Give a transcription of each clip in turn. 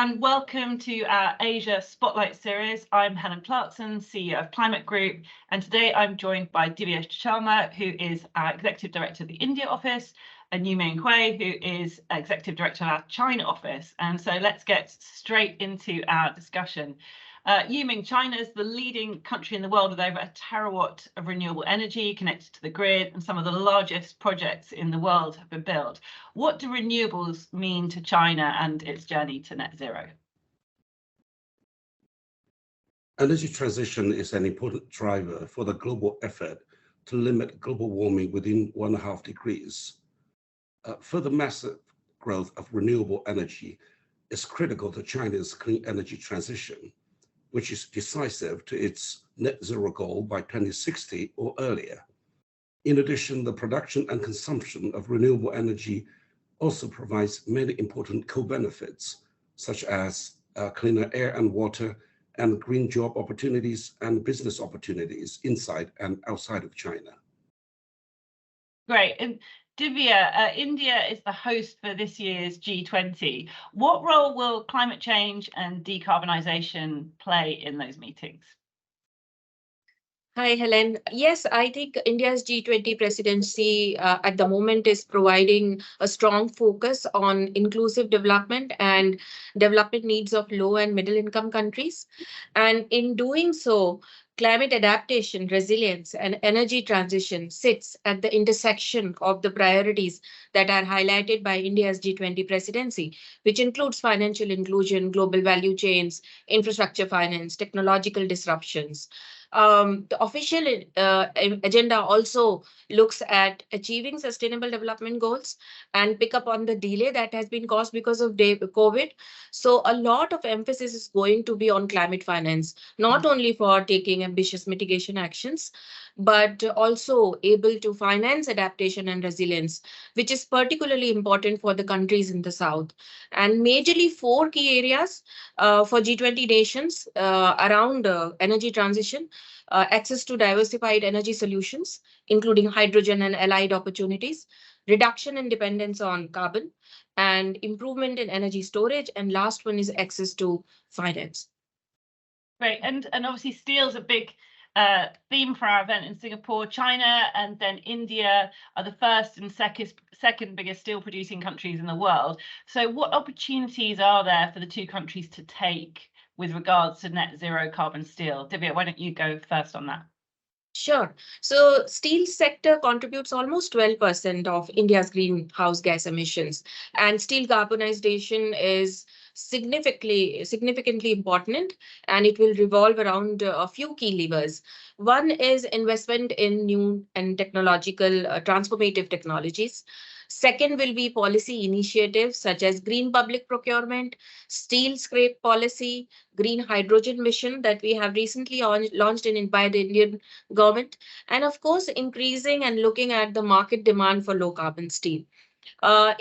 and welcome to our Asia Spotlight series. I'm Helen Clarkson, CEO of Climate Group, and today I'm joined by Divya Sharma, who is our Executive Director of the India office, and Yuming Hui, who is Executive Director of our China office. And so let's get straight into our discussion. Yuming, China is the leading country in the world with over 1 terawatt of renewable energy connected to the grid, and some of the largest projects in the world have been built. What do renewables mean to China and its journey to net zero? Energy transition is an important driver for the global effort to limit global warming within 1.5 degrees. Further massive growth of renewable energy is critical to China's clean energy transition, which is decisive to its net zero goal by 2060 or earlier. In addition, the production and consumption of renewable energy also provides many important co-benefits, such as cleaner air and water, and green job opportunities and business opportunities inside and outside of China. Great. And Divya, India is the host for this year's G20. What role will climate change and decarbonisation play in those meetings? Hi, Helen. Yes, I think India's G20 presidency at the moment is providing a strong focus on inclusive development and development needs of low and middle income countries. And in doing so, climate adaptation, resilience, and energy transition sits at the intersection of the priorities that are highlighted by India's G20 presidency, which includes financial inclusion, global value chains, infrastructure finance, technological disruptions. The official agenda also looks at achieving sustainable development goals and pick up on the delay that has been caused because of COVID. So a lot of emphasis is going to be on climate finance, not only for taking ambitious mitigation actions, but also able to finance adaptation and resilience, which is particularly important for the countries in the South. And majorly 4 key areas for G20 nations around energy transition, access to diversified energy solutions, including hydrogen and allied opportunities, reduction in dependence on carbon, and improvement in energy storage. And last one is access to finance. Great. And obviously steel is a big theme for our event in Singapore. China and then India are the first and second biggest steel producing countries in the world. So what opportunities are there for the 2 countries to take with regards to net zero carbon steel? Divya, why don't you go first on that? Sure. So steel sector contributes almost 12% of India's greenhouse gas emissions, and steel carbonization is significantly important, and it will revolve around a few key levers. One is investment in new and technological transformative technologies. Second will be policy initiatives such as green public procurement, steel scrap policy, green hydrogen mission that we have recently launched by the Indian government, and of course, increasing and looking at the market demand for low carbon steel. As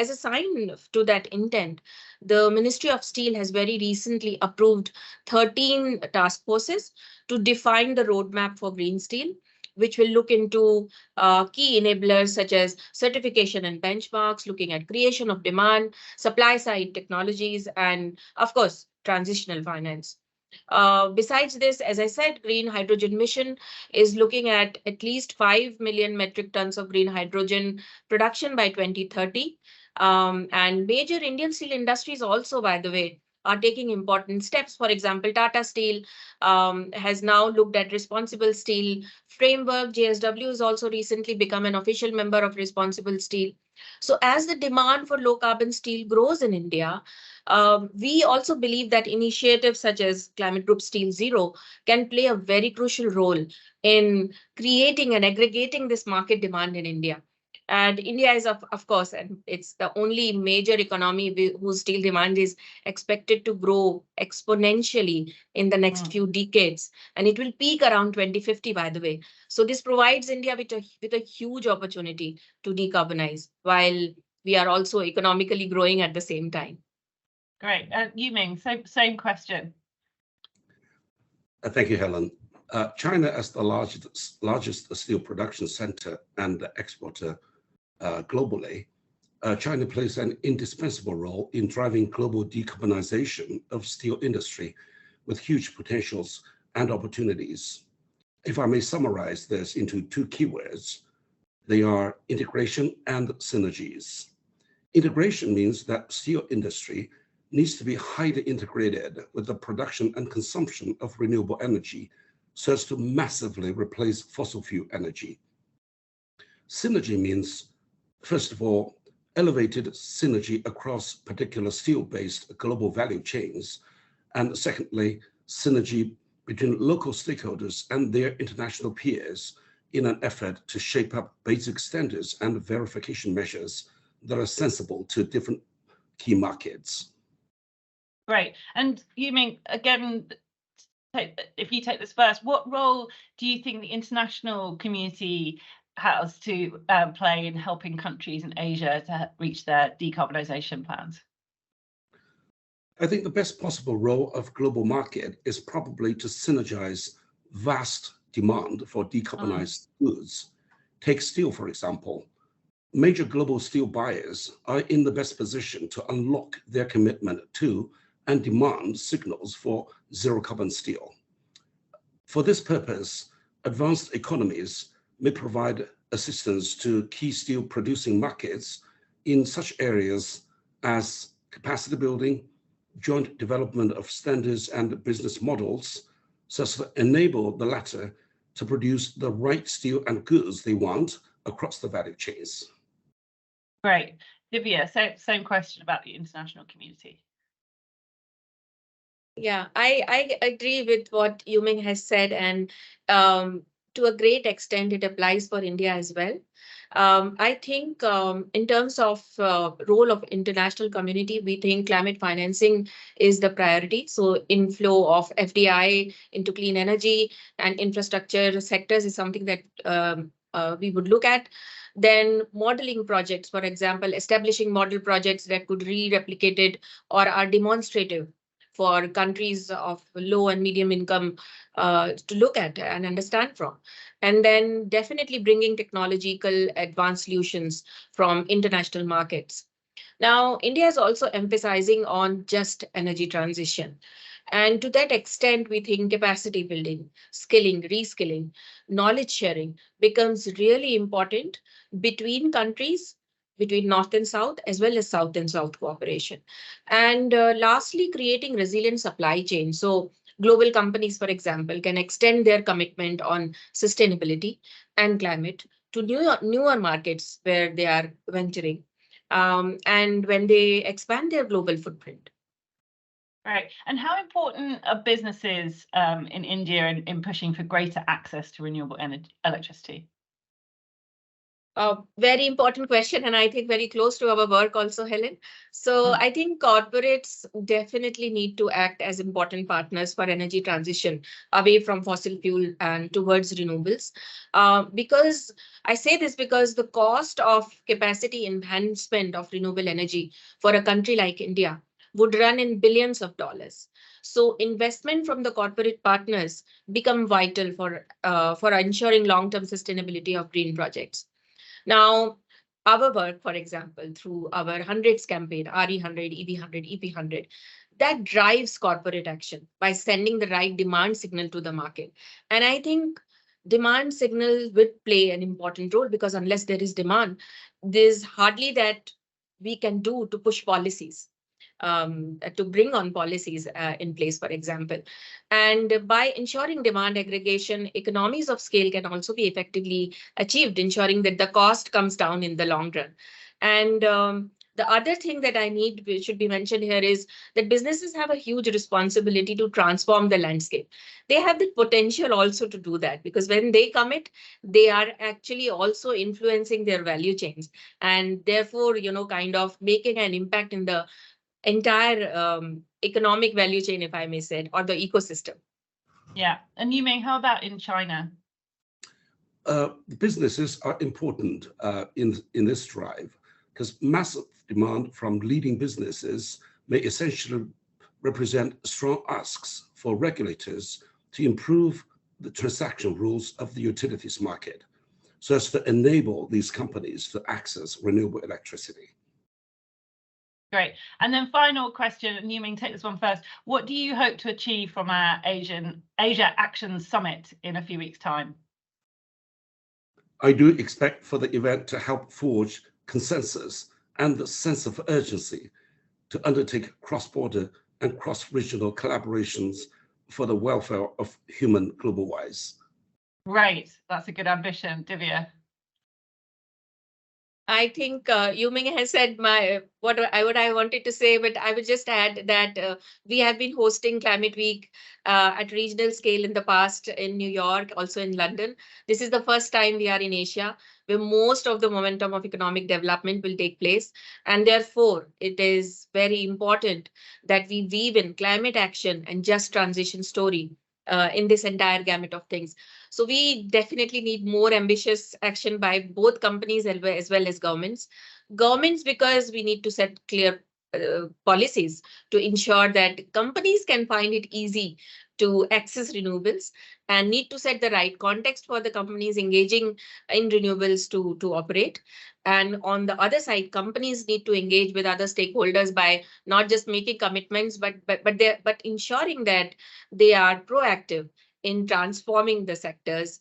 a sign to that intent, the Ministry of Steel has very recently approved 13 task forces to define the roadmap for green steel, which will look into key enablers such as certification and benchmarks, looking at creation of demand, supply side technologies, and of course, transitional finance. Besides this, as I said, green hydrogen mission is looking at least 5 million metric tons of green hydrogen production by 2030. And major Indian steel industries also, by the way, are taking important steps. For example, Tata Steel has now looked at responsible steel framework. JSW has also recently become an official member of responsible steel. So as the demand for low carbon steel grows in India, we also believe that initiatives such as Climate Group Steel Zero can play a very crucial role in creating and aggregating this market demand in India. And India is, of course, and it's the only major economy whose steel demand is expected to grow exponentially in the next few decades. And it will peak around 2050, by the way. So this provides India with a huge opportunity to decarbonize while we are also economically growing at the same time. Great. Yuming, same question. Thank you, Helen. China, as the largest steel production center and exporter globally, China plays an indispensable role in driving global decarbonization of steel industry with huge potentials and opportunities. If I may summarize this into two keywords, they are integration and synergies. Integration means that steel industry needs to be highly integrated with the production and consumption of renewable energy so as to massively replace fossil fuel energy. Synergy means, first of all, elevated synergy across particular steel-based global value chains, and secondly, synergy between local stakeholders and their international peers in an effort to shape up basic standards and verification measures that are sensible to different key markets. Great. And Yuming, again, if you take this first, what role do you think the international community has to play in helping countries in Asia to reach their decarbonisation plans? I think the best possible role of global market is probably to synergize vast demand for decarbonized goods. Take steel, for example. Major global steel buyers are in the best position to unlock their commitment to and demand signals for zero carbon steel. For this purpose, advanced economies may provide assistance to key steel producing markets in such areas as capacity building, joint development of standards and business models, so as to enable the latter to produce the right steel and goods they want across the value chains. Great. Divya, same question about the international community. Yeah, I agree with what Yuming has said, and to a great extent, it applies for India as well. I think in terms of role of international community, we think climate financing is the priority. So inflow of FDI into clean energy and infrastructure sectors is something that we would look at. Then modeling projects, for example, establishing model projects that could be replicated or are demonstrative for countries of low and medium income to look at and understand from. And then definitely bringing technological advanced solutions from international markets. Now, India is also emphasizing on just energy transition. And to that extent, we think capacity building, skilling, reskilling, knowledge sharing becomes really important between countries, between North and South, as well as South and South cooperation. And lastly, creating resilient supply chains. So global companies, for example, can extend their commitment on sustainability and climate to newer markets where they are venturing, and when they expand their global footprint. Right. And how important are businesses in India in pushing for greater access to renewable energy, electricity? Very important question, and I think very close to our work also, Helen. So I think corporates definitely need to act as important partners for energy transition away from fossil fuel and towards renewables. Because I say this because the cost of capacity enhancement of renewable energy for a country like India would run in billions of dollars. So investment from the corporate partners become vital for ensuring long-term sustainability of green projects. Now, our work, for example, through our hundreds campaign, RE100, EV100, EP100, that drives corporate action by sending the right demand signal to the market. And I think demand signal would play an important role because unless there is demand, there's hardly that we can do to push policies. To bring on policies in place, for example. And by ensuring demand aggregation, economies of scale can also be effectively achieved, ensuring that the cost comes down in the long run. And the other thing that should be mentioned here is that businesses have a huge responsibility to transform the landscape. They have the potential also to do that because when they commit, they are actually also influencing their value chains and therefore, kind of making an impact in the entire economic value chain, if I may say, or the ecosystem. Yeah. And Yuming, how about in China? Businesses are important in this drive because massive demand from leading businesses may essentially represent strong asks for regulators to improve the transaction rules of the utilities market so as to enable these companies to access renewable electricity. Great. And then final question, and you may take this one first. What do you hope to achieve from our Asia Action Summit in a few weeks' time? I do expect for the event to help forge consensus and the sense of urgency to undertake cross-border and cross-regional collaborations for the welfare of human global-wise. Great. That's a good ambition, Divya. I think Yuming has said what I wanted to say, but I would just add that we have been hosting Climate Week at regional scale in the past in New York, also in London. This is the first time we are in Asia, where most of the momentum of economic development will take place. And therefore, it is very important that we weave in climate action and just transition story in this entire gamut of things. So we definitely need more ambitious action by both companies as well as governments. Governments, because we need to set clear policies to ensure that companies can find it easy to access renewables, and need to set the right context for the companies engaging in renewables to operate. And on the other side, companies need to engage with other stakeholders by not just making commitments, but ensuring that they are proactive in transforming the sectors,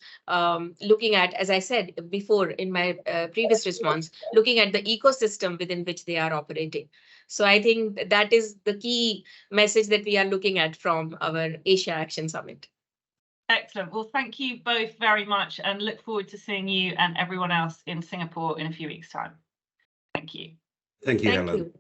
looking at, as I said before in my previous response, looking at the ecosystem within which they are operating. So I think that is the key message that we are looking at from our Asia Action Summit. Excellent. Well, thank you both very much, and look forward to seeing you and everyone else in Singapore in a few weeks' time. Thank you. Thank you, Thank Helen. you.